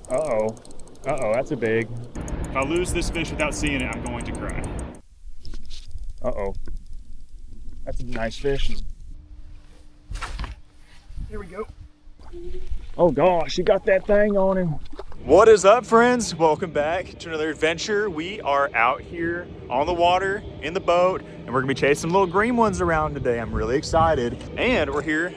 Uh-oh. Uh-oh, that's a big. If I lose this fish without seeing it, I'm going to cry. Uh-oh. That's a nice fish. Here we go. Oh gosh, you got that thing on him. What is up, friends? Welcome back to another adventure. We are out here on the water in the boat, and we're gonna be chasing some little green ones around today. I'm really excited. And we're here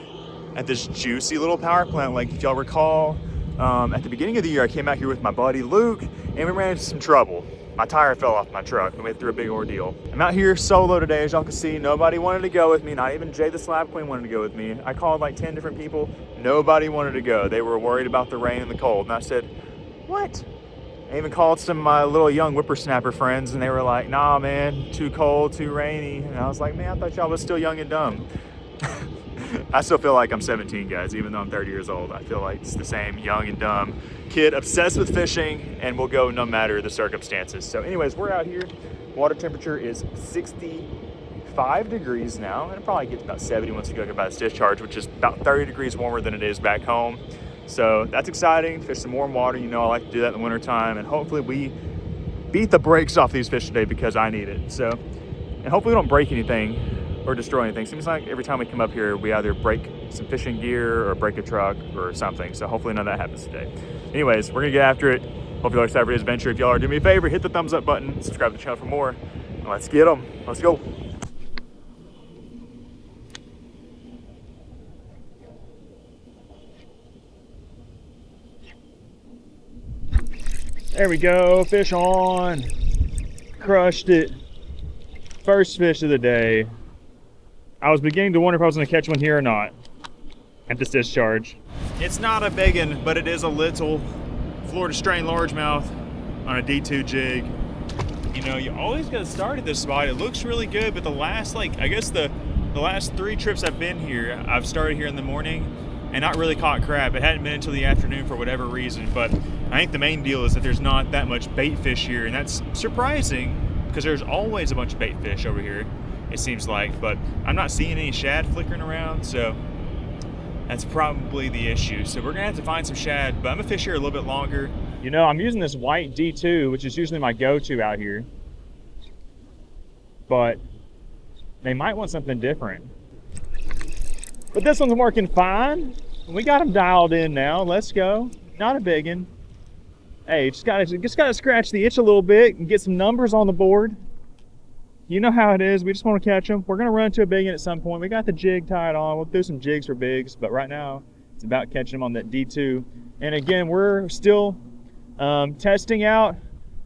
at this juicy little power plant. Like, if y'all recall, at the beginning of the year, I came out here with my buddy Luke, and we ran into some trouble. My tire fell off my truck, and we went through a big ordeal. I'm out here solo today, as y'all can see. Nobody wanted to go with me. Not even Jay the Slab Queen wanted to go with me. I called like 10 different people. Nobody wanted to go. They were worried about the rain and the cold. And I said, what? I even called some of my little young whippersnapper friends, and they were like, nah, man, too cold, too rainy. And I was like, man, I thought y'all was still young and dumb. I still feel like I'm 17, guys, even though I'm 30 years old. I feel like it's the same young and dumb kid obsessed with fishing and will go no matter the circumstances. So anyways, we're out here. Water temperature is 65 degrees now, and it probably gets about 70 once you go by this discharge, which is about 30 degrees warmer than it is back home. So that's exciting. Fish some warm water. You know I like to do that in the wintertime, and hopefully we beat the brakes off these fish today because I need it. So, and hopefully we don't break anything or destroy anything. Seems like every time we come up here, we either break some fishing gear or break a truck or something. So hopefully none of that happens today. Anyways, we're gonna get after it. Hope y'all are excited for this adventure. If y'all are, do me a favor, hit the thumbs up button, subscribe to the channel for more, and let's get them. Let's go. There we go, fish on. Crushed it. First fish of the day. I was beginning to wonder if I was gonna catch one here or not at this discharge. It's not a big one, but it is a little Florida strain largemouth on a D2 jig. You know, you always gotta start at this spot. It looks really good, but the last, I guess the last 3 trips I've been here, I've started here in the morning and not really caught crab. It hadn't been until the afternoon for whatever reason, but I think the main deal is that there's not that much bait fish here, and that's surprising because there's always a bunch of bait fish over here, it seems like, but I'm not seeing any shad flickering around, so that's probably the issue. So we're gonna have to find some shad, but I'm gonna fish here a little bit longer. You know, I'm using this white D2, which is usually my go-to out here, but they might want something different. But this one's working fine. We got them dialed in now. Let's go. Not a big one. Hey, just gotta scratch the itch a little bit and get some numbers on the board. You know how it is. We just want to catch them. We're gonna run to a big one at some point. We got the jig tied on. We'll do some jigs for bigs, but right now it's about catching them on that D2. And again, we're still testing out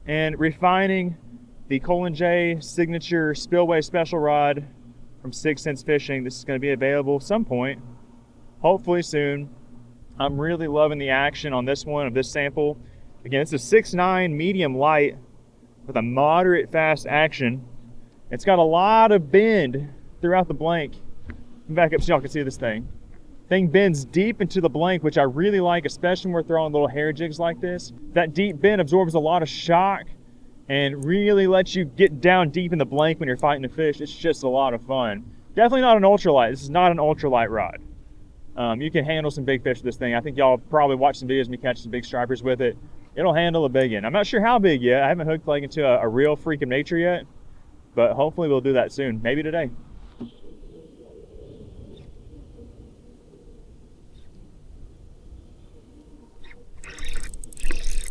and refining the Colin J signature spillway special rod from 6 Cents Fishing. This is going to be available some point, hopefully soon. I'm really loving the action on this one, of this sample. Again, it's a 6.9 medium light with a moderate fast action. It's got a lot of bend throughout the blank. Back up so y'all can see this thing. Thing bends deep into the blank, which I really like, especially when we're throwing little hair jigs like this. That deep bend absorbs a lot of shock and really lets you get down deep in the blank when you're fighting a fish. It's just a lot of fun. Definitely not an ultralight. This is not an ultralight rod. You can handle some big fish with this thing. I think y'all probably watched some videos of me catching some big stripers with it. It'll handle a big one. I'm not sure how big yet. I haven't hooked into a real freak of nature yet, but hopefully we'll do that soon. Maybe today.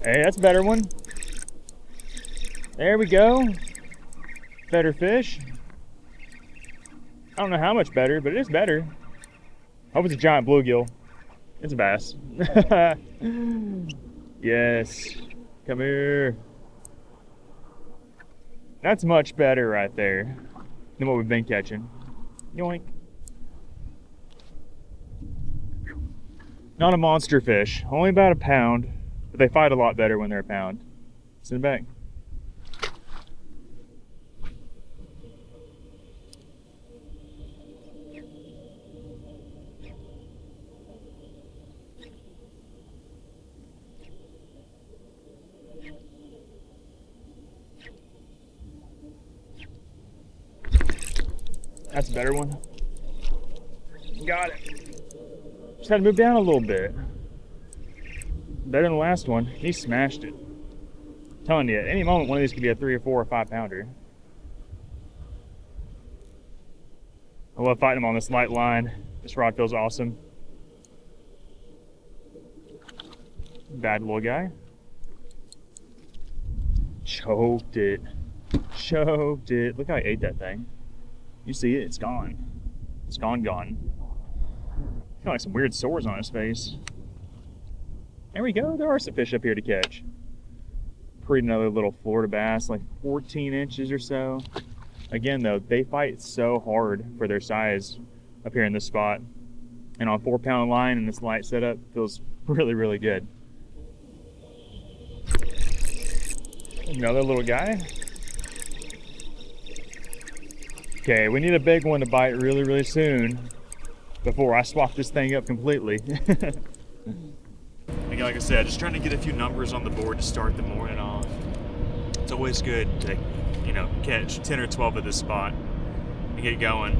Hey, that's a better one. There we go. Better fish. I don't know how much better, but it is better. Hope it's a giant bluegill. It's a bass. Yes. Come here. That's much better right there than what we've been catching. Yoink. Not a monster fish. Only about a pound. But they fight a lot better when they're a pound. Send it back. That's a better one. Got it. Just had to move down a little bit. Better than the last one. He smashed it. I'm telling you, at any moment one of these could be a 3 or 4 or 5 pounder. I love fighting him on this light line. This rod feels awesome. Bad little guy. Choked it. Choked it. Look how he ate that thing. You see it? It's gone. It's gone. Kind of like some weird sores on his face. There we go. There are some fish up here to catch. Pretty another little Florida bass, like 14 inches or so. Again, though, they fight so hard for their size up here in this spot. And on 4-pound line and this light setup feels really, really good. Another little guy. Okay, we need a big one to bite really, really soon before I swap this thing up completely. Again, like I said, just trying to get a few numbers on the board to start the morning off. It's always good to, you know, catch 10 or 12 at this spot and get going.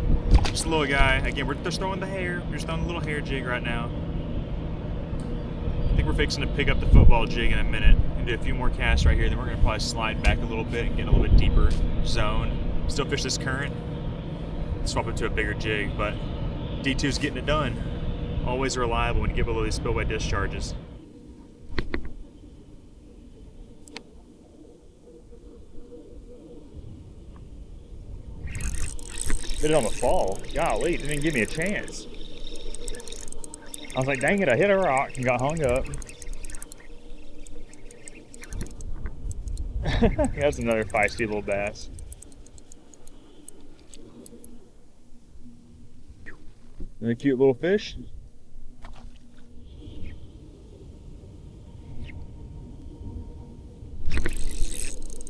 Just a little guy. Again, we're just throwing the hair. We're just throwing a little hair jig right now. I think we're fixing to pick up the football jig in a minute and do a few more casts right here. Then we're going to probably slide back a little bit and get a little bit deeper zone. Still fish this current. Swap it to a bigger jig, but D2's getting it done. Always reliable when you give a little these spillway discharges. Did it on the fall. Golly, didn't even give me a chance. I was like, dang it, I hit a rock and got hung up. That's another feisty little bass. Another cute little fish.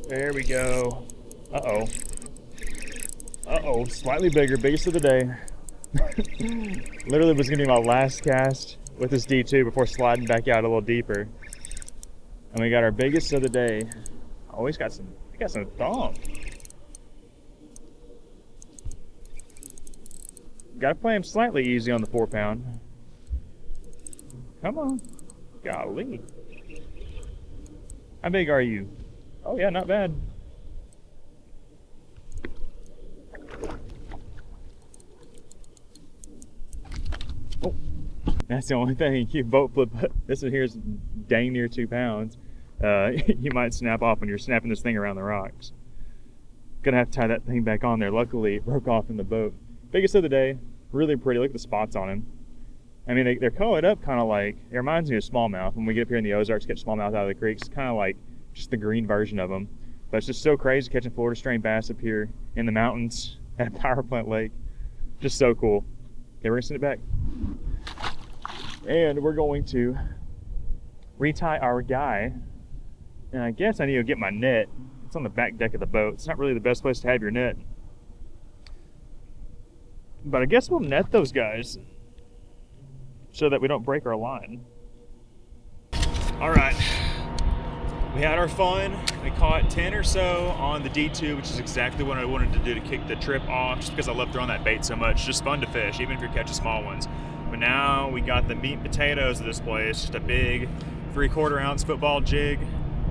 There we go. Uh-oh. Uh-oh, slightly bigger, biggest of the day. Literally was gonna be my last cast with this D2 before sliding back out a little deeper. And we got our biggest of the day. Oh, he got some thump. Gotta play him slightly easy on the 4-pound. Come on. Golly. How big are you? Oh yeah, not bad. Oh, that's the only thing. You boat flip. This one here is dang near 2 pounds. You might snap off when you're snapping this thing around the rocks. Gonna have to tie that thing back on there. Luckily, it broke off in the boat. Biggest of the day. Really pretty. Look at the spots on him. I mean, they're colored up kind of like, it reminds me of smallmouth. When we get up here in the Ozarks, catch smallmouth out of the creeks, kind of like just the green version of them. But it's just so crazy catching Florida strain bass up here in the mountains at a power plant lake. Just so cool. Okay, we're gonna send it back. And we're going to retie our guy. And I guess I need to get my net. It's on the back deck of the boat. It's not really the best place to have your net. But I guess we'll net those guys so that we don't break our line. All right, we had our fun. We caught 10 or so on the D2, which is exactly what I wanted to do to kick the trip off, just because I love throwing that bait so much. Just fun to fish, even if you're catching small ones. But now we got the meat and potatoes of this place, just a big 3/4 ounce football jig,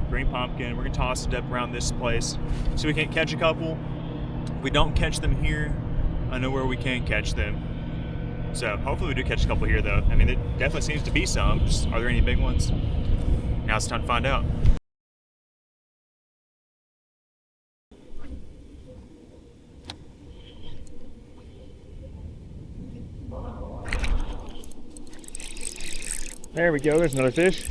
green pumpkin. We're gonna toss it up around this place so we can catch a couple. If we don't catch them here, I know where we can catch them. So hopefully we do catch a couple here though. I mean, it definitely seems to be some. Just, are there any big ones? Now it's time to find out. There we go, there's another fish.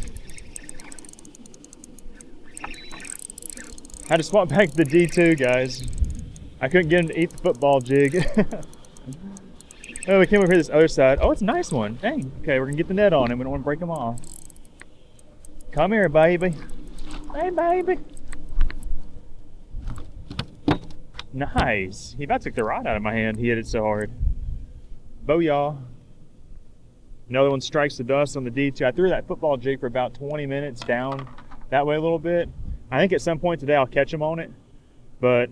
Had to swap back to the D2, guys. I couldn't get him to eat the football jig. Oh, we came over here this other side. Oh, it's a nice one. Dang. Okay, we're gonna get the net on him. We don't want to break him off. Come here, baby. Hey, baby. Nice. He about took the rod out of my hand. He hit it so hard. Booyah. Another one strikes the dust on the D2. I threw that football jig for about 20 minutes down that way a little bit. I think at some point today I'll catch him on it, but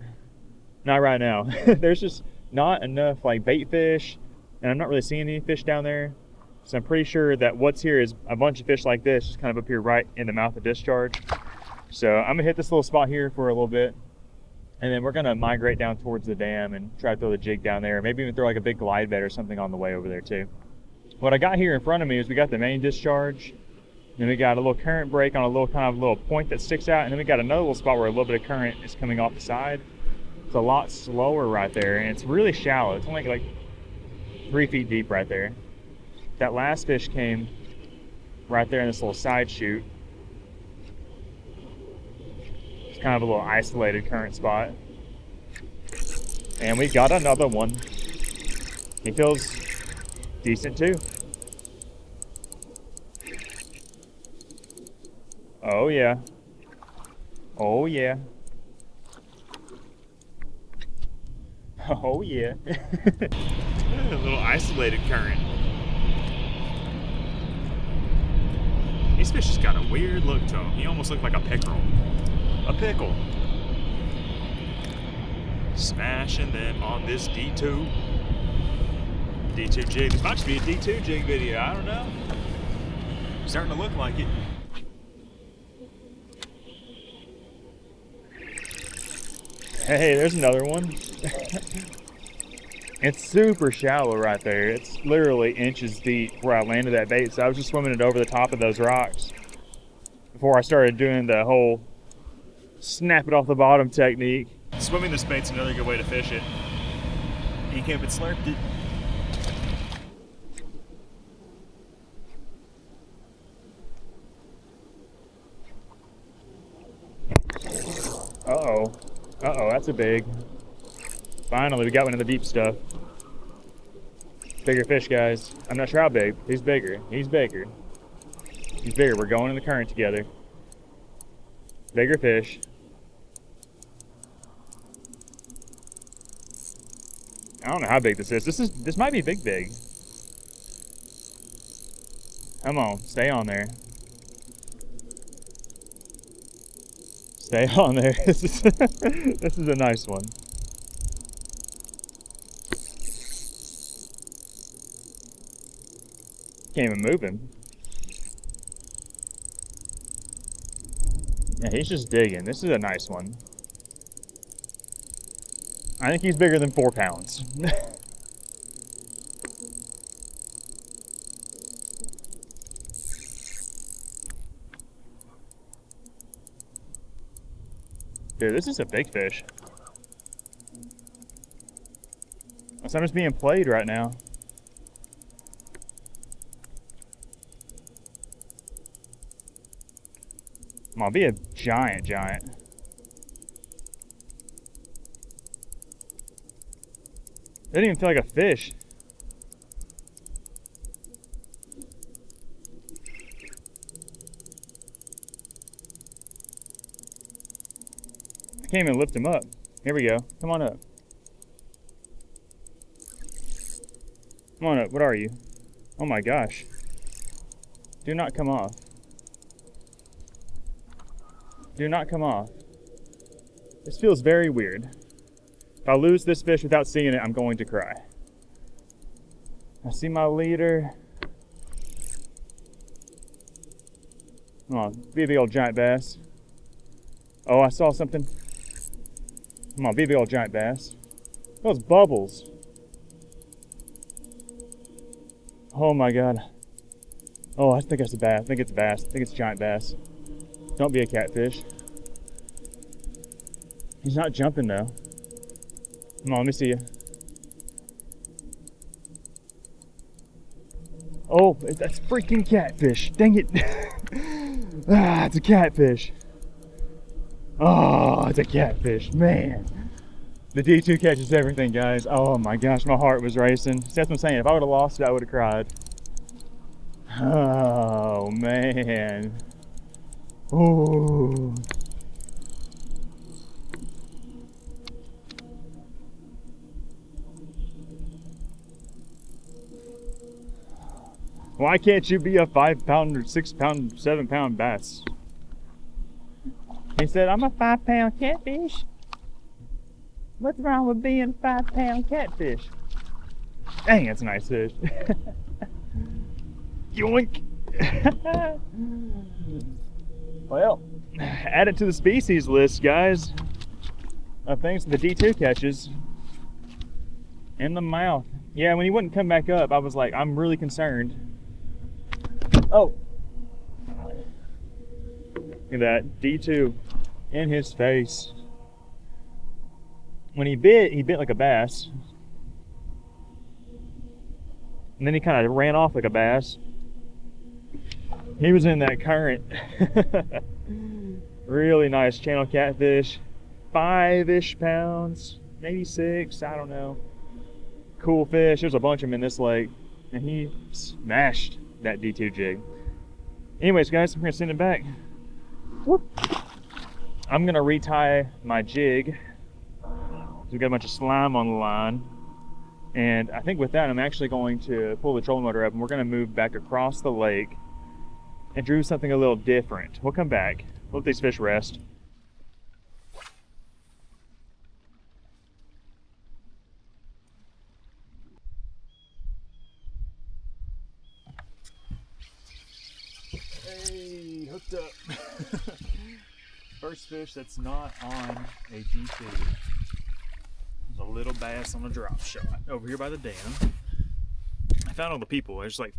not right now. There's just not enough like bait fish, and I'm not really seeing any fish down there. So I'm pretty sure that what's here is a bunch of fish like this, just kind of up here right in the mouth of Discharge. So I'm gonna hit this little spot here for a little bit, and then we're gonna migrate down towards the dam and try to throw the jig down there. Maybe even throw like a big glide bait or something on the way over there too. What I got here in front of me is we got the main discharge, then we got a little current break on a little kind of little point that sticks out, and then we got another little spot where a little bit of current is coming off the side. It's a lot slower right there, and it's really shallow. It's only like 3 feet deep right there. That last fish came right there in this little side chute. It's kind of a little isolated current spot. And we got another one. He feels decent too. Oh yeah. Oh yeah. Oh yeah. A little isolated current. These fish just got a weird look to him. He almost looked like a pickerel. A pickle. Smashing them on this D2. D2 jig. This might just be a D2 jig video. I don't know. Starting to look like it. Hey, there's another one. It's super shallow right there. It's literally inches deep where I landed that bait. So I was just swimming it over the top of those rocks before I started doing the whole snap it off the bottom technique. Swimming this bait's another good way to fish it. He came up and slurped it. Uh-oh. Uh-oh, that's a big. Finally, we got one of the deep stuff. Bigger fish, guys. I'm not sure how big. He's bigger. He's bigger. He's bigger. We're going in the current together. Bigger fish. I don't know how big this is. This might be big. Come on, stay on there. Stay on there. This is a nice one. Can't even move him. Yeah, he's just digging. This is a nice one. I think he's bigger than 4 pounds. Dude, this is a big fish. I'm just being played right now. Come on, be a giant. Doesn't even feel like a fish. I can't even lift him up. Here we go. Come on up. Come on up. What are you? Oh my gosh. Do not come off. Do not come off. This feels very weird. If I lose this fish without seeing it, I'm going to cry. I see my leader. Come on, be a big old giant bass. Oh, I saw something. Come on, be a big old giant bass. Those bubbles. Oh my God. Oh, I think it's a bass. I think it's a bass. I think it's a giant bass. Don't be a catfish. He's not jumping though. Come on, let me see you. Oh, that's freaking catfish. Dang it. Ah, it's a catfish. Oh, it's a catfish. Man. The D2 catches everything, guys. Oh my gosh, my heart was racing. See, that's what I'm saying. If I would have lost it, I would have cried. Oh, man. Ooh. Why can't you be a 5 pound or 6 pound, 7 pound bass? He said, I'm a 5 pound catfish. What's wrong with being a 5 pound catfish? Dang, that's a nice fish. Yoink. Well, add it to the species list, guys. Thanks to the D2 catches. In the mouth. Yeah, when he wouldn't come back up, I was like, I'm really concerned. Oh. Look at that, D2 in his face. When he bit like a bass. And then he kind of ran off like a bass. He was in that current. Really nice channel catfish. 5-ish pounds, maybe 6, I don't know. Cool fish. There's a bunch of them in this lake. And he smashed that D2 jig. Anyways, guys, I'm gonna send it back. Whoop. I'm gonna retie my jig. We've got a bunch of slime on the line. And I think with that, I'm actually going to pull the trolling motor up and we're gonna move back across the lake and do something a little different. We'll come back, let these fish rest. Hey, hooked up. First fish that's not on a D2. A little bass on a drop shot over here by the dam. I found all the people. There's like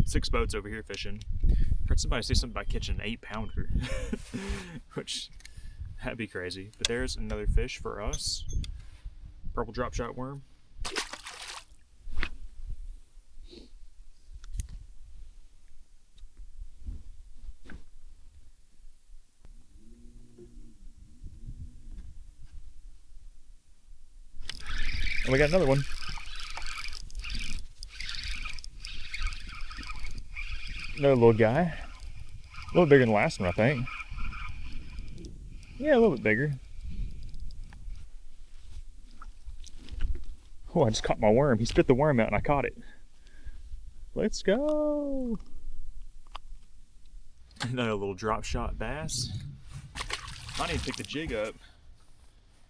6 boats over here fishing. Heard somebody say something about catching an 8-pounder, which that'd be crazy. But there's another fish for us. Purple drop shot worm. And we got another one. Another little guy. A little bigger than the last one, I think. Yeah, a little bit bigger. Oh, I just caught my worm. He spit the worm out and I caught it. Let's go. Another little drop shot bass. I need to pick the jig up,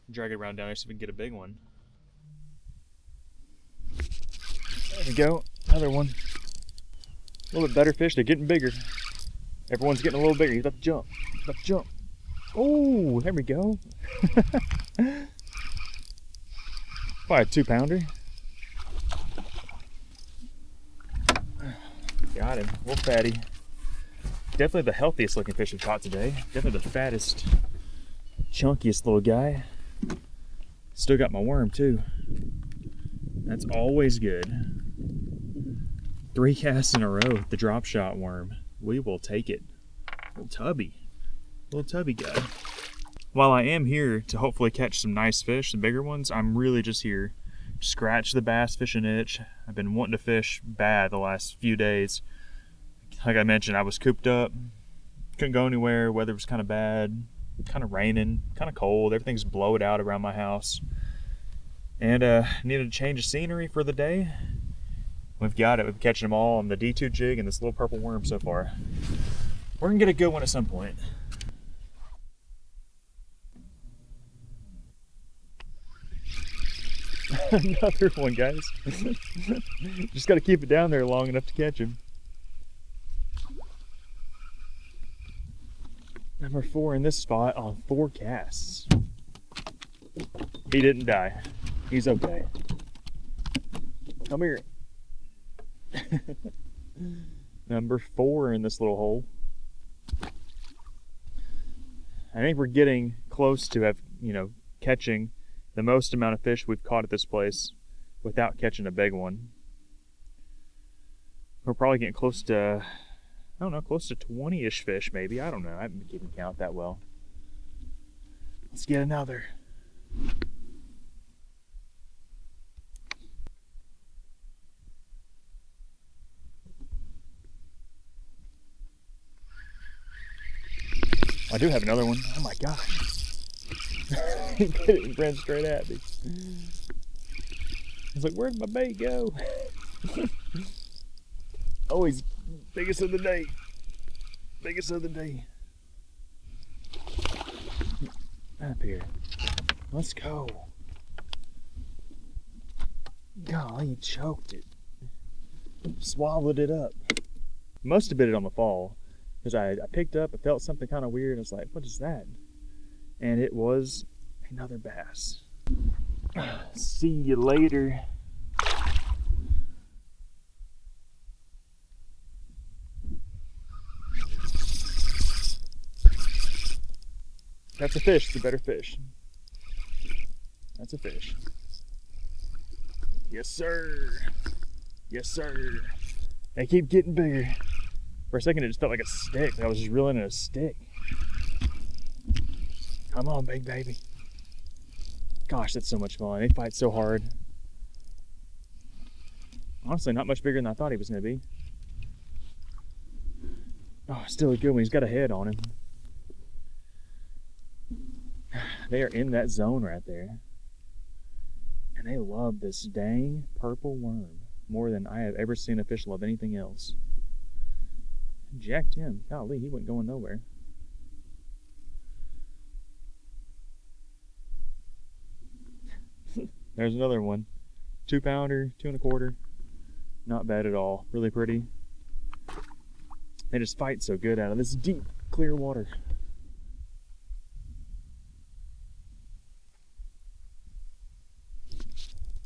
drag it around down there so we can get a big one. There we go, another one. A little bit better fish, they're getting bigger. Everyone's getting a little bigger. He's about to jump. He's about to jump. Oh, there we go. Probably a 2-pounder. Got him, a little fatty. Definitely the healthiest looking fish we've caught today. Definitely the fattest, chunkiest little guy. Still got my worm too. That's always good. 3 casts in a row with the drop shot worm. We will take it. Little tubby guy. While I am here to hopefully catch some nice fish, the bigger ones, I'm really just here to scratch the bass fishing itch. I've been wanting to fish bad the last few days. Like I mentioned, I was cooped up, couldn't go anywhere, weather was kind of bad, kind of raining, kind of cold, everything's blowed out around my house. And needed a change of scenery for the day. We've got it. We've been catching them all on the D2 jig and this little purple worm so far. We're gonna get a good one at some point. Another one, guys. Just gotta keep it down there long enough to catch him. Number 4 in this spot on 4 casts. He didn't die. He's okay. Come here. Number 4 in this little hole. I think we're getting close to catching the most amount of fish we've caught at this place without catching a big one. We're probably getting close to, I don't know, close to 20-ish fish maybe. I don't know. I haven't been keeping count that well. Let's get another. I do have another one. Oh my gosh. He ran straight at me. He's like, where'd my bait go? Oh, he's biggest of the day. Biggest of the day. Up here. Let's go. Golly, he choked it. Swallowed it up. Must have bit it on the fall, because I picked up, I felt something kind of weird. I was like, what is that? And it was another bass. See you later. That's a fish. It's a better fish. That's a fish. Yes, sir. Yes, sir. They keep getting bigger. For a second, it just felt like a stick. I was just reeling in a stick. Come on, big baby. Gosh, that's so much fun. They fight so hard. Honestly, not much bigger than I thought he was going to be. Oh, still a good one. He's got a head on him. They are in that zone right there. And they love this dang purple worm more than I have ever seen a fish love anything else. Jacked him. Golly, he wasn't going nowhere. There's another one. 2-pounder, 2 1/4. Not bad at all. Really pretty. They just fight so good out of this deep, clear water.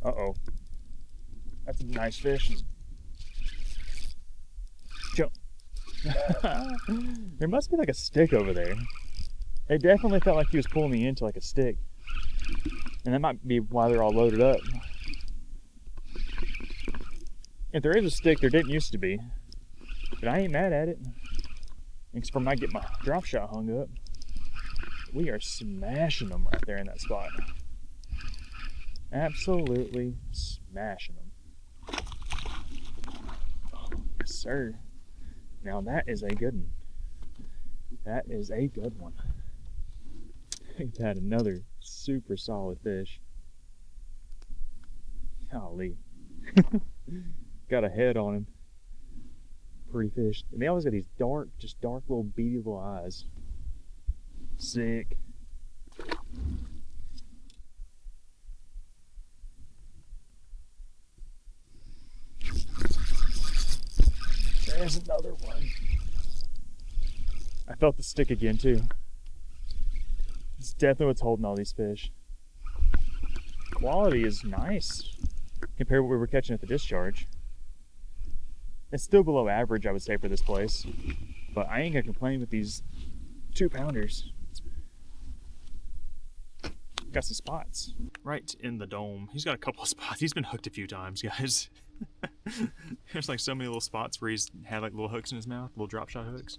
Uh-oh. That's a nice fish. Jump. There must be like a stick over there. It definitely felt like he was pulling me into like a stick. And that might be why they're all loaded up. If there is a stick, there didn't used to be. But I ain't mad at it. Except for I might get my drop shot hung up. We are smashing them right there in that spot. Absolutely smashing them. Oh, yes, sir. Now that is a good one. That is a good one. We've had another super solid fish. Golly. Got a head on him. Pretty fish. And they always got these dark, just dark little beady little eyes. Sick. There's another one. I felt the stick again too. It's definitely what's holding all these fish. Quality is nice compared to what we were catching at the discharge. It's still below average, I would say, for this place. But I ain't gonna complain with these 2-pounders. Got some spots. Right in the dome. He's got a couple of spots. He's been hooked a few times, guys. There's like so many little spots where he's had like little hooks in his mouth, little drop shot hooks.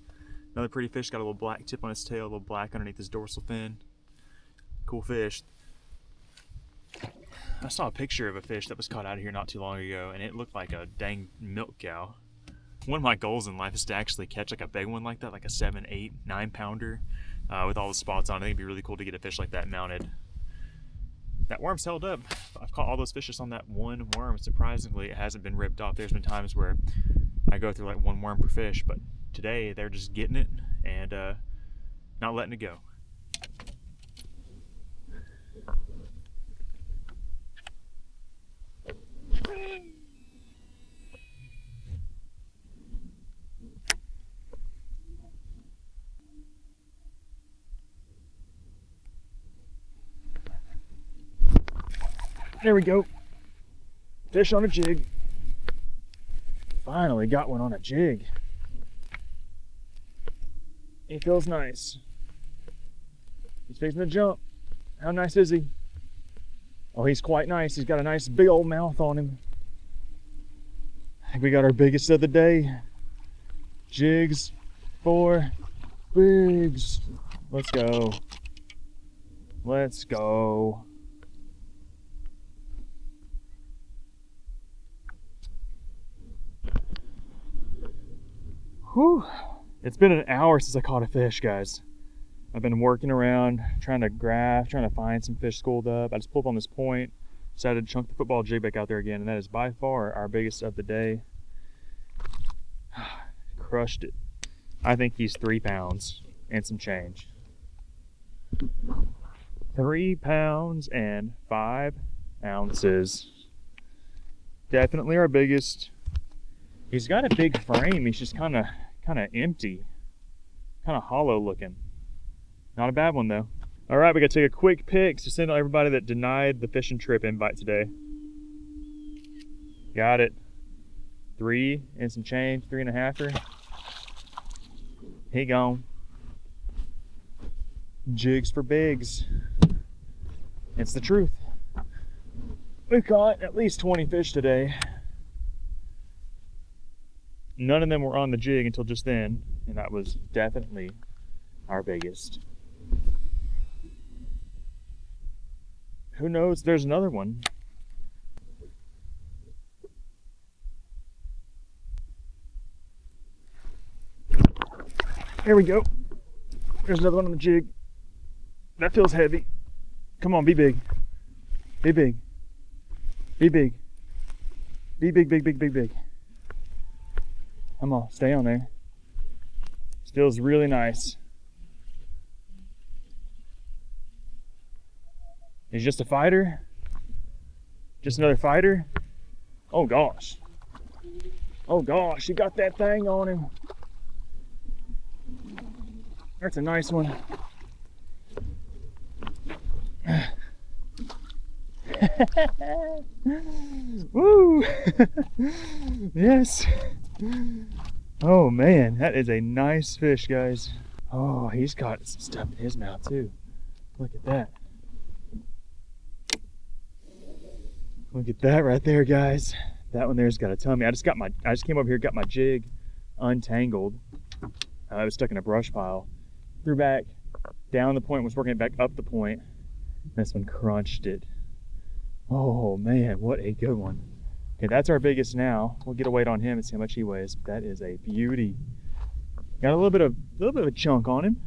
Another pretty fish, got a little black tip on his tail, a little black underneath his dorsal fin. Cool fish. I saw a picture of a fish that was caught out of here not too long ago, and it looked like a dang milk cow. One of my goals in life is to actually catch like a big one like that, like a 7, 8, 9-pounder with all the spots on it. I think it'd be really cool to get a fish like that mounted. That worm's held up. I've caught all those fish just on that one worm. Surprisingly, it hasn't been ripped off. There's been times where I go through like 1 worm per fish, but today they're just getting it and not letting it go. There we go. Fish on a jig. Finally got one on a jig. He feels nice. He's fixing to jump. How nice is he? Oh, he's quite nice. He's got a nice big old mouth on him. I think we got our biggest of the day. Jigs for bigs. Let's go. Let's go. Whew. It's been an hour since I caught a fish, guys. I've been working around, trying to find some fish schooled up. I just pulled on this point, decided to chunk the football jig back out there again, and that is by far our biggest of the day. Crushed it. I think he's 3 pounds and some change. 3 pounds and 5 ounces. Definitely our biggest. He's got a big frame. He's just kind of empty, kind of hollow looking. Not a bad one though. All right, we got to take a quick pic to send to everybody that denied the fishing trip invite today. Got it. 3 and some change, 3.5. He gone. Jigs for bigs. It's the truth. We caught at least 20 fish today. None of them were on the jig until just then, and that was definitely our biggest. Who knows, there's another one. Here we go. There's another one on the jig. That feels heavy. Come on, be big. Be big. Be big. Be big, big, big, big, big. Come on, stay on there. This feels really nice. He's just a fighter? Just another fighter? Oh gosh. Oh gosh, he got that thing on him. That's a nice one. Woo! Yes. Oh man, that is a nice fish, guys. Oh, he's got some stuff in his mouth too. Look at that. Look at that right there, guys. That one there's got a tummy. I just came over here, got my jig untangled. I was stuck in a brush pile. Threw back down the point, was working it back up the point. This one crunched it. Oh man, what a good one. Okay, that's our biggest now. We'll get a weight on him and see how much he weighs. That is a beauty. Got a little bit of a chunk on him.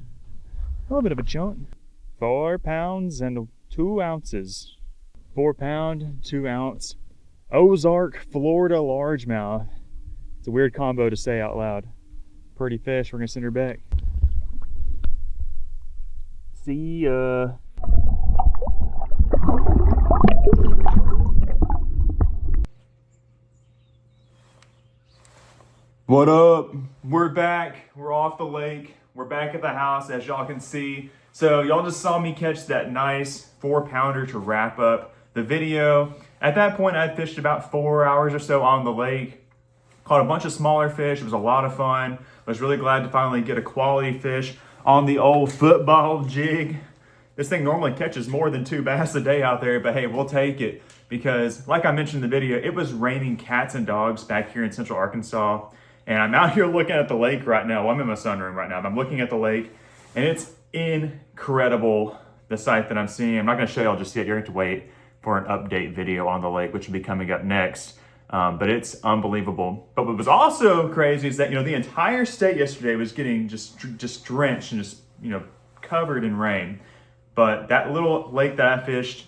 A little bit of a chunk. 4 pounds and 2 ounces. 4 pound, 2 ounce. Ozark, Florida largemouth. It's a weird combo to say out loud. Pretty fish. We're gonna send her back. See ya. What up? We're back. We're off the lake. We're back at the house, as y'all can see. So y'all just saw me catch that nice 4-pounder to wrap up the video. At that point, I'd fished about 4 hours or so on the lake. Caught a bunch of smaller fish. It was a lot of fun. I was really glad to finally get a quality fish on the old football jig. This thing normally catches more than 2 bass a day out there, but hey, we'll take it because, like I mentioned in the video, it was raining cats and dogs back here in central Arkansas. And I'm out here looking at the lake right now. Well, I'm in my sunroom right now, but I'm looking at the lake, and it's incredible, the sight that I'm seeing. I'm not going to show y'all just yet. You're going to have to wait for an update video on the lake, which will be coming up next. But it's unbelievable. But what was also crazy is that, the entire state yesterday was getting just drenched and just, covered in rain. But that little lake that I fished,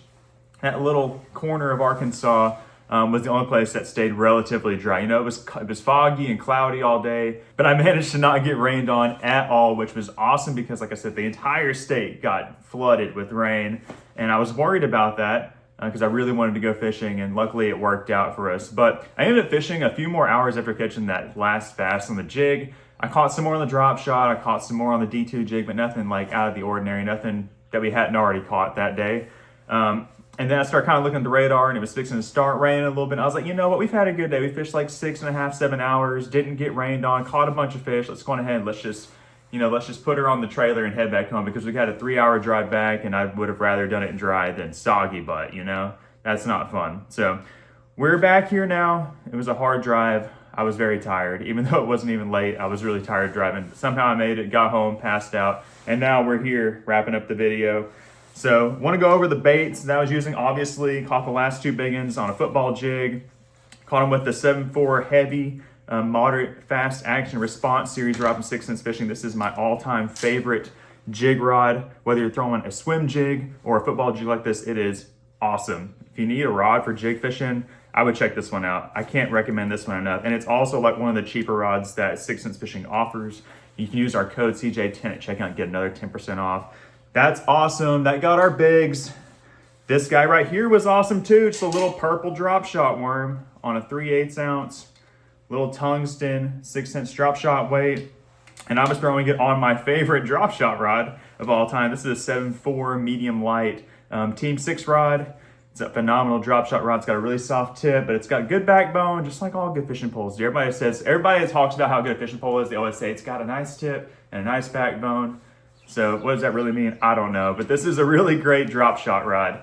that little corner of Arkansas, was the only place that stayed relatively dry. It was foggy and cloudy all day, but I managed to not get rained on at all, which was awesome because, like I said, the entire state got flooded with rain, and I was worried about that because I really wanted to go fishing, and luckily it worked out for us. But I ended up fishing a few more hours after catching that last bass on the jig. I caught some more on the drop shot, I caught some more on the D2 jig, but nothing like out of the ordinary, nothing that we hadn't already caught that day. And then I started kind of looking at the radar, and it was fixing to start raining a little bit. And I was like, you know what? We've had a good day. We fished like 6.5, 7 hours, didn't get rained on, caught a bunch of fish. Let's go on ahead. Let's just put her on the trailer and head back home because we had a 3-hour drive back, and I would have rather done it in dry than soggy butt, That's not fun. So we're back here now. It was a hard drive. I was very tired. Even though it wasn't even late, I was really tired driving. Somehow I made it, got home, passed out, and now we're here wrapping up the video. So want to go over the baits that I was using. Obviously, caught the last 2 big ones on a football jig. Caught them with the 7.4 heavy, moderate, fast action response series rod from 6 Sense Fishing. This is my all-time favorite jig rod. Whether you're throwing a swim jig or a football jig like this, it is awesome. If you need a rod for jig fishing, I would check this one out. I can't recommend this one enough. And it's also like one of the cheaper rods that 6 Sense Fishing offers. You can use our code CJ10 at checkout and get another 10% off. That's awesome. That got our bigs. This guy right here was awesome too. Just a little purple drop shot worm on a 3/8 ounce little tungsten 6-inch drop shot weight. And I was throwing it on my favorite drop shot rod of all time. This is a 7.4 medium light Team 6 rod. It's a phenomenal drop shot rod. It's got a really soft tip, but it's got good backbone, just like all good fishing poles do. Everybody that talks about how good a fishing pole is, they always say it's got a nice tip and a nice backbone. So what does that really mean? I don't know, but this is a really great drop shot rod.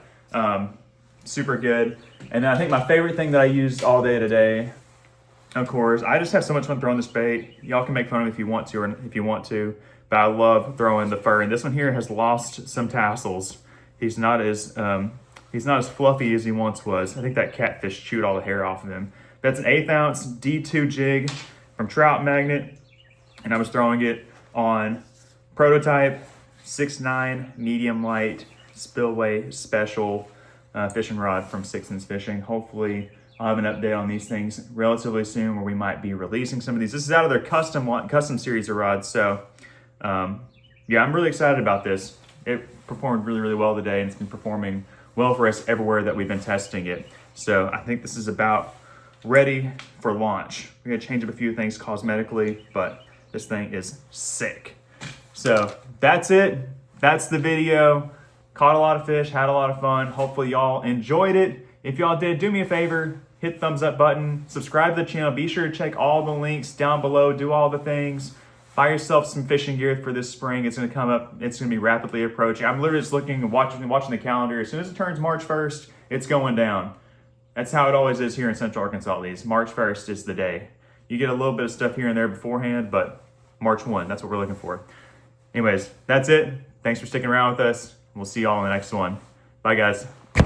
Super good. And then I think my favorite thing that I used all day today, of course, I just have so much fun throwing this bait. Y'all can make fun of me if you want to, or if you want to, but I love throwing the fur. And this one here has lost some tassels. He's not as fluffy as he once was. I think that catfish chewed all the hair off of him. That's an 1/8 ounce D2 jig from Trout Magnet, and I was throwing it on prototype 6.9 medium light spillway special fishing rod from 6ins Fishing. Hopefully I'll have an update on these things relatively soon, where we might be releasing some of these. This is out of their custom series of rods. So yeah, I'm really excited about this. It performed really, really well today, and it's been performing well for us everywhere that we've been testing it. So I think this is about ready for launch. We're gonna change up a few things cosmetically, but this thing is sick. So that's it. That's the video. Caught a lot of fish, had a lot of fun. Hopefully y'all enjoyed it. If y'all did, do me a favor, hit the thumbs up button, subscribe to the channel. Be sure to check all the links down below, do all the things. Buy yourself some fishing gear for this spring. It's gonna come up, it's gonna be rapidly approaching. I'm literally just looking and watching the calendar. As soon as it turns March 1st, it's going down. That's how it always is here in Central Arkansas, at least. March 1st is the day. You get a little bit of stuff here and there beforehand, but March 1, that's what we're looking for. Anyways, that's it. Thanks for sticking around with us. We'll see y'all in the next one. Bye, guys.